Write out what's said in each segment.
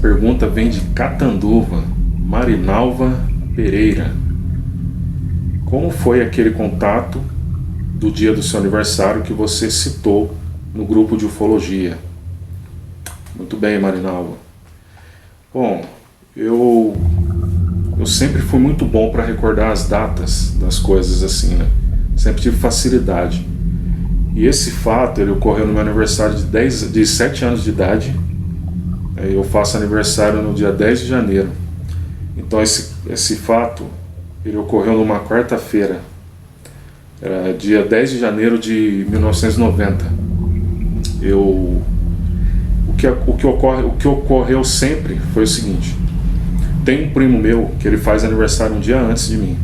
pergunta vem de Catanduva, Marinalva Pereira. Como foi aquele contato do dia do seu aniversário que você citou no grupo de ufologia? Muito bem, Marinalva. Bom, eu sempre fui muito bom para recordar as datas das coisas assim, né? Sempre tive facilidade. E esse fato, ele ocorreu no meu aniversário de 7 anos de idade. Eu faço aniversário no dia 10 de janeiro. Então esse fato, ele ocorreu numa quarta-feira. Era dia 10 de janeiro de 1990. O que ocorreu sempre foi o seguinte. Tem um primo meu que ele faz aniversário um dia antes de mim.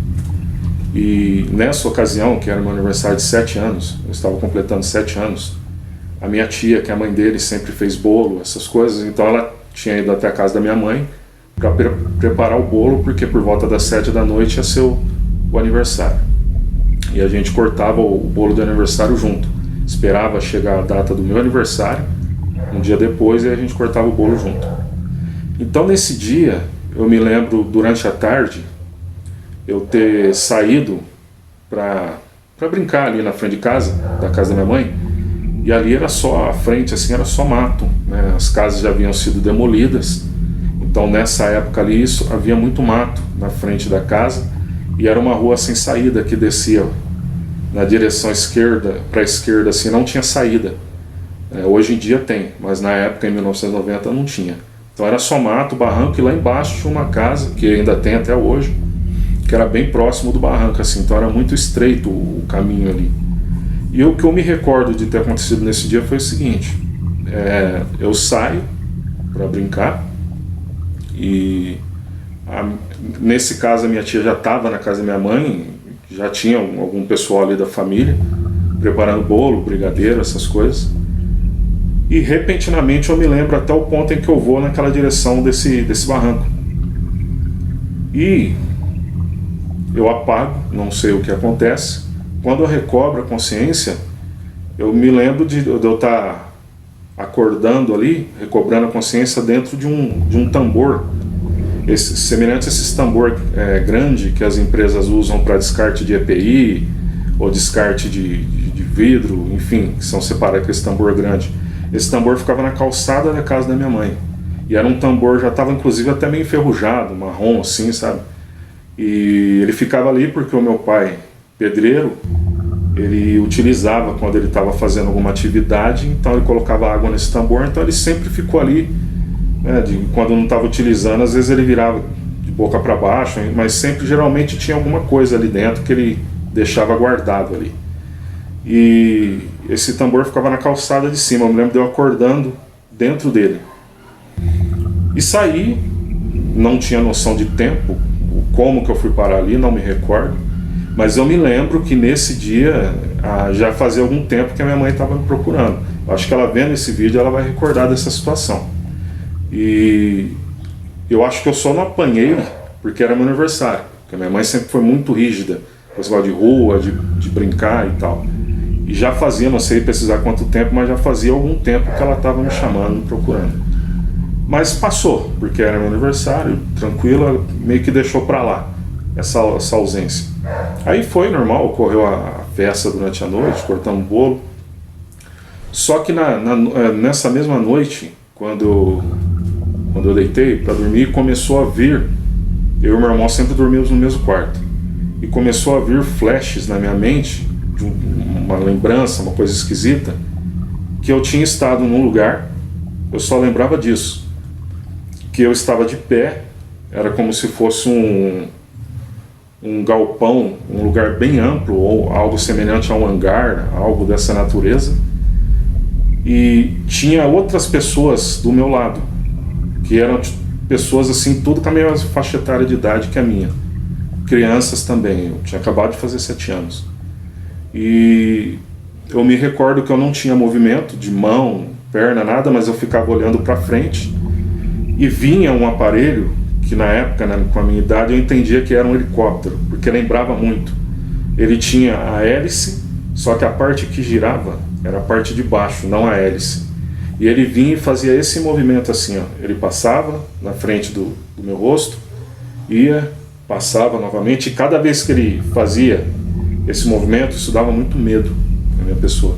E nessa ocasião, que era meu aniversário de 7 anos, eu estava completando 7 anos, a minha tia, que é a mãe dele, sempre fez bolo, essas coisas, então ela tinha ido até a casa da minha mãe para preparar o bolo, porque por volta das 7 da noite ia ser o aniversário. E a gente cortava o bolo do aniversário junto. Esperava chegar a data do meu aniversário, um dia depois, e a gente cortava o bolo junto. Então nesse dia, eu me lembro, durante a tarde, eu ter saído para brincar ali na frente de casa, da casa da minha mãe, e ali era só, a frente assim, era só mato, né? As casas já haviam sido demolidas, então nessa época ali havia muito mato na frente da casa, e era uma rua sem saída que descia na direção esquerda, para a esquerda assim, não tinha saída. Hoje em dia tem, mas na época, em 1990, não tinha. Então era só mato, barranco, e lá embaixo tinha uma casa, que ainda tem até hoje, que era bem próximo do barranco, assim, então era muito estreito o caminho ali. E o que eu me recordo de ter acontecido nesse dia foi o seguinte, eu saio para brincar, e nesse caso a minha tia já estava na casa da minha mãe, já tinha algum pessoal ali da família, preparando bolo, brigadeiro, essas coisas. E repentinamente eu me lembro até o ponto em que eu vou naquela direção desse barranco. E eu apago, não sei o que acontece. Quando eu recobro a consciência, eu me lembro de eu estar acordando ali, recobrando a consciência dentro de um tambor, semelhante a esses tambor grande que as empresas usam para descarte de EPI ou descarte de vidro, enfim, que são separados com esse tambor grande. Esse tambor ficava na calçada da casa da minha mãe. E era um tambor, já estava inclusive até meio enferrujado, marrom assim, sabe? E ele ficava ali porque o meu pai, pedreiro, ele utilizava quando ele estava fazendo alguma atividade, então ele colocava água nesse tambor, então ele sempre ficou ali, né, quando não estava utilizando, às vezes ele virava de boca para baixo, mas sempre, geralmente, tinha alguma coisa ali dentro que ele deixava guardado ali. E esse tambor ficava na calçada de cima, eu me lembro de eu acordando dentro dele. E saí, não tinha noção de tempo, como que eu fui parar ali, não me recordo, mas eu me lembro que nesse dia, já fazia algum tempo que a minha mãe estava me procurando. Eu acho que ela vendo esse vídeo, ela vai recordar dessa situação. E eu acho que eu só não apanhei porque era meu aniversário, porque a minha mãe sempre foi muito rígida, com esse negócio de rua, de brincar e tal. E já fazia, não sei precisar quanto tempo, mas já fazia algum tempo que ela estava me chamando, me procurando. Mas passou, porque era meu aniversário, tranquila, meio que deixou pra lá essa ausência. Aí foi normal, ocorreu a festa durante a noite, cortamos bolo. Só que nessa mesma noite, quando eu deitei para dormir, começou a vir, eu e meu irmão sempre dormíamos no mesmo quarto, e começou a vir flashes na minha mente, de uma lembrança, uma coisa esquisita, que eu tinha estado num lugar, eu só lembrava disso, que eu estava de pé, era como se fosse um galpão, um lugar bem amplo, ou algo semelhante a um hangar, algo dessa natureza, e tinha outras pessoas do meu lado, que eram pessoas assim, tudo com a mesma faixa etária de idade que a minha, crianças também, eu tinha acabado de fazer 7 anos, e eu me recordo que eu não tinha movimento de mão, perna, nada, mas eu ficava olhando para frente, e vinha um aparelho, que na época, né, com a minha idade, eu entendia que era um helicóptero, porque lembrava muito. Ele tinha a hélice, só que a parte que girava era a parte de baixo, não a hélice. E ele vinha e fazia esse movimento assim, ó. Ele passava na frente do meu rosto, ia, passava novamente, e cada vez que ele fazia esse movimento, isso dava muito medo na minha pessoa.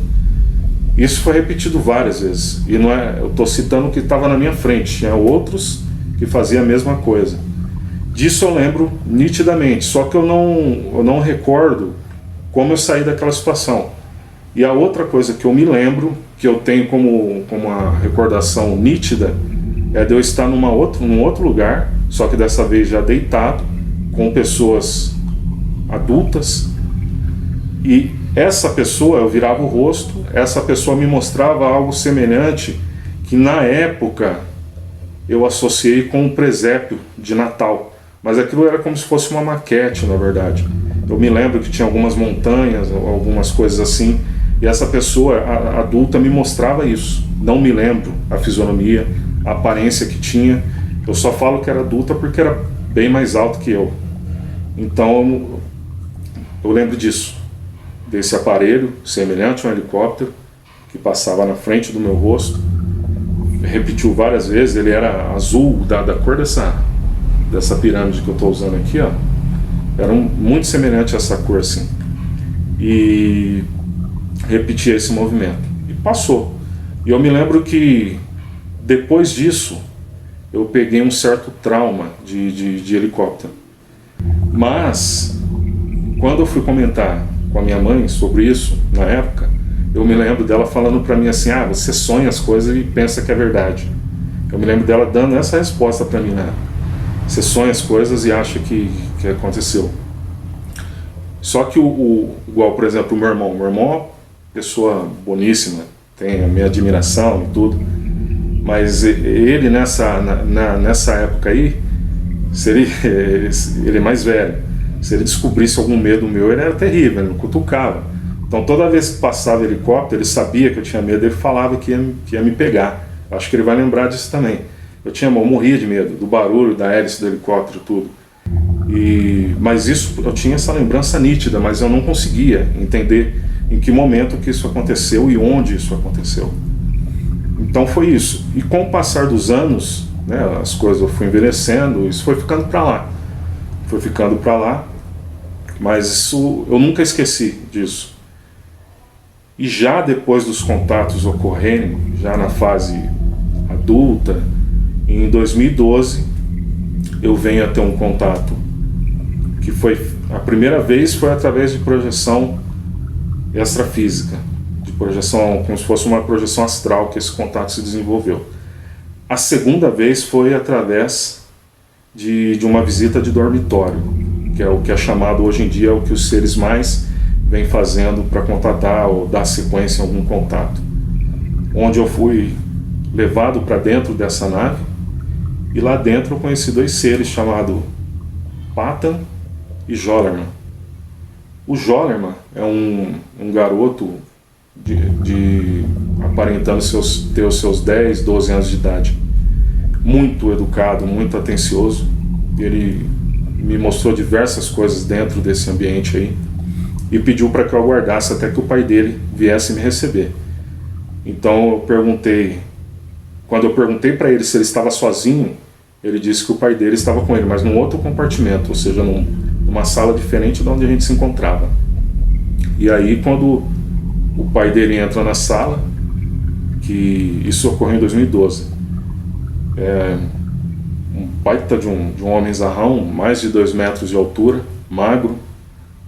Isso foi repetido várias vezes, e não é, eu estou citando o que estava na minha frente, tinha outros que faziam a mesma coisa. Disso eu lembro nitidamente, só que eu não recordo como eu saí daquela situação. E a outra coisa que eu me lembro, que eu tenho como uma recordação nítida, é de eu estar num outro lugar, só que dessa vez já deitado, com pessoas adultas, e essa pessoa, eu virava o rosto, essa pessoa me mostrava algo semelhante, que na época eu associei com um presépio de Natal, mas aquilo era como se fosse uma maquete, na verdade. Eu me lembro que tinha algumas montanhas, algumas coisas assim, e essa pessoa adulta me mostrava isso. Não me lembro a fisionomia, a aparência que tinha. Eu só falo que era adulta porque era bem mais alto que eu. Então eu lembro disso, desse aparelho semelhante a um helicóptero que passava na frente do meu rosto. Repetiu várias vezes. Ele era azul, da cor dessa pirâmide que eu estou usando aqui, ó. Era muito semelhante a essa cor assim. E repetia esse movimento. E passou. E eu me lembro que depois disso eu peguei um certo trauma de helicóptero. Mas quando eu fui comentar com a minha mãe sobre isso, na época, eu me lembro dela falando pra mim assim: ah, você sonha as coisas e pensa que é verdade. Eu me lembro dela dando essa resposta pra mim, né? Você sonha as coisas e acha que aconteceu. Só que igual, por exemplo, o meu irmão é uma pessoa boníssima, tem a minha admiração e tudo, mas ele nessa época aí, ele é mais velho, se ele descobrisse algum medo meu, ele era terrível, ele me cutucava. Então toda vez que passava helicóptero, ele sabia que eu tinha medo, ele falava que ia me pegar. Acho que ele vai lembrar disso também. Eu morria de medo do barulho, da hélice do helicóptero, tudo. Mas isso, eu tinha essa lembrança nítida, mas eu não conseguia entender em que momento que isso aconteceu e onde isso aconteceu. Então foi isso. E com o passar dos anos, né, as coisas, eu fui envelhecendo, isso foi ficando para lá. Foi ficando para lá, mas isso, eu nunca esqueci disso. E já depois dos contatos ocorrerem, já na fase adulta, em 2012, eu venho a ter um contato, que foi, a primeira vez foi através de projeção extrafísica, de projeção, como se fosse uma projeção astral, que esse contato se desenvolveu. A segunda vez foi através de uma visita de dormitório, que é o que é chamado hoje em dia, é o que os seres mais vêm fazendo para contatar ou dar sequência em algum contato. Onde eu fui levado para dentro dessa nave, e lá dentro eu conheci dois seres chamados Patan e Jollerman. O Jollerman é um garoto aparentando ter os seus 10, 12 anos de idade. Muito educado, muito atencioso. Ele me mostrou diversas coisas dentro desse ambiente aí e pediu para que eu aguardasse até que o pai dele viesse me receber. Então quando eu perguntei para ele se ele estava sozinho, ele disse que o pai dele estava com ele, mas num outro compartimento, ou seja, numa sala diferente de onde a gente se encontrava. E aí quando o pai dele entra na sala, que isso ocorreu em 2012, um baita de um homem zarrão, mais de 2 metros de altura, magro,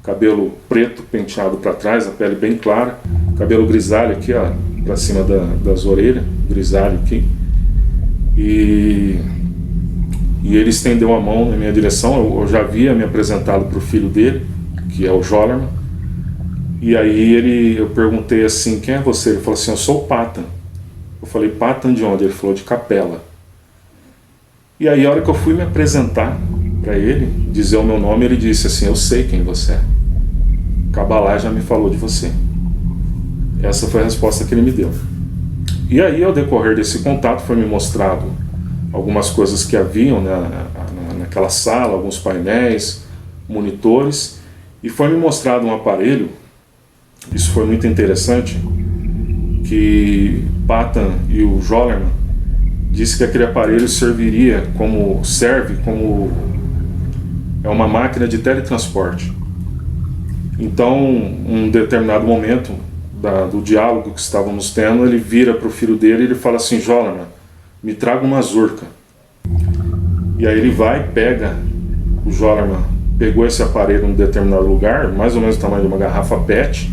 cabelo preto penteado para trás, a pele bem clara, cabelo grisalho aqui, ó, para cima das orelhas, grisalho aqui, e ele estendeu a mão na minha direção. Eu já havia me apresentado para o filho dele, que é o Jollerman, e aí eu perguntei assim: quem é você? Ele falou assim: eu sou o Patan. Eu falei: Patan de onde? Ele falou: de Capela. E aí a hora que eu fui me apresentar para ele, dizer o meu nome, ele disse assim: eu sei quem você é, Kabbalah já me falou de você. Essa foi a resposta que ele me deu. E aí, ao decorrer desse contato, foi me mostrado algumas coisas que haviam naquela sala, alguns painéis, monitores, e foi me mostrado um aparelho, isso foi muito interessante, que Patan e o Jollerman, disse que aquele aparelho serve como uma máquina de teletransporte. Então, um determinado momento do diálogo que estávamos tendo, ele vira para o filho dele e ele fala assim: Jollerman, me traga uma mazurca. E aí ele vai, o Jollerman pegou esse aparelho em um determinado lugar, mais ou menos o tamanho de uma garrafa PET,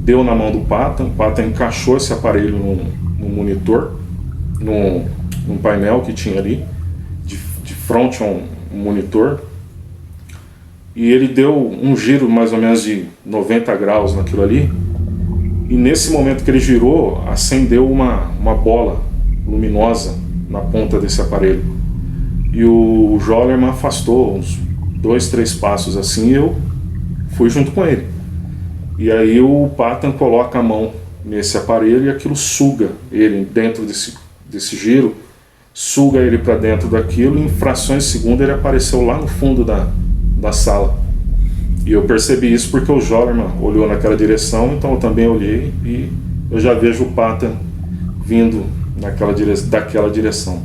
deu na mão do Patan, o Patan encaixou esse aparelho num monitor, num painel que tinha ali, de frente a um monitor, e ele deu um giro mais ou menos de 90 graus naquilo ali, e nesse momento que ele girou, acendeu uma bola luminosa na ponta desse aparelho. E o Jollerman afastou uns 2, 3 passos assim, e eu fui junto com ele. E aí o Patan coloca a mão nesse aparelho e aquilo suga ele dentro desse giro, suga ele para dentro daquilo, e em frações de segundo ele apareceu lá no fundo da sala. E eu percebi isso porque o Jollerman olhou naquela direção, então eu também olhei e eu já vejo o Patan vindo daquela direção.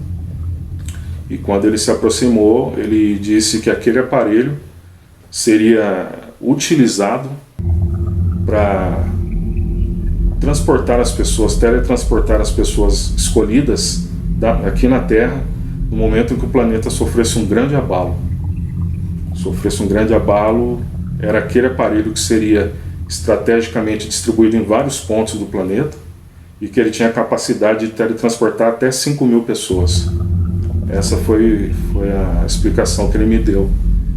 E quando ele se aproximou, ele disse que aquele aparelho seria utilizado para teletransportar as pessoas escolhidas aqui na Terra, no momento em que o planeta sofresse um grande abalo. Era aquele aparelho que seria estrategicamente distribuído em vários pontos do planeta e que ele tinha a capacidade de teletransportar até 5.000 pessoas. Essa foi a explicação que ele me deu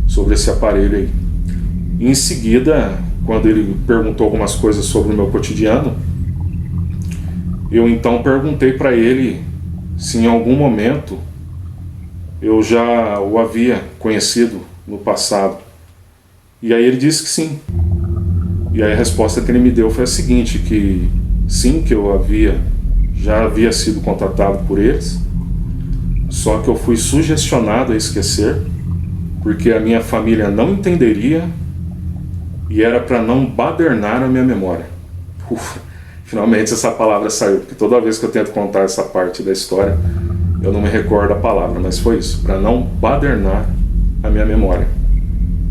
sobre esse aparelho aí. E em seguida, quando ele perguntou algumas coisas sobre o meu cotidiano, eu então perguntei para ele se em algum momento eu já o havia conhecido no passado. E aí ele disse que sim. E aí a resposta que ele me deu foi a seguinte, que sim, que eu já havia sido contatado por eles, só que eu fui sugestionado a esquecer, porque a minha família não entenderia e era para não badernar a minha memória. Finalmente essa palavra saiu, porque toda vez que eu tento contar essa parte da história, eu não me recordo a palavra, mas foi isso, para não badernar a minha memória.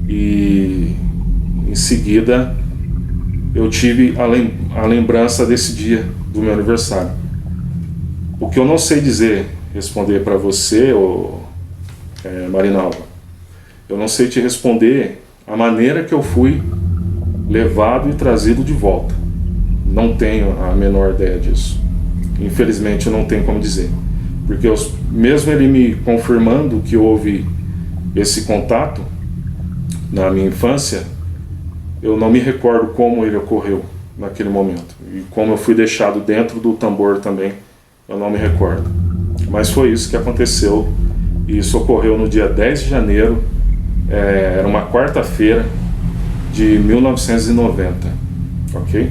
E em seguida eu tive a lembrança desse dia do meu aniversário. O que eu não sei responder para você, Marinalva, eu não sei te responder a maneira que eu fui levado e trazido de volta. Não tenho a menor ideia disso. Infelizmente eu não tenho como dizer, porque mesmo ele me confirmando que houve esse contato na minha infância, eu não me recordo como ele ocorreu naquele momento, e como eu fui deixado dentro do tambor também, eu não me recordo. Mas foi isso que aconteceu, e isso ocorreu no dia 10 de janeiro, era uma quarta-feira de 1990, ok?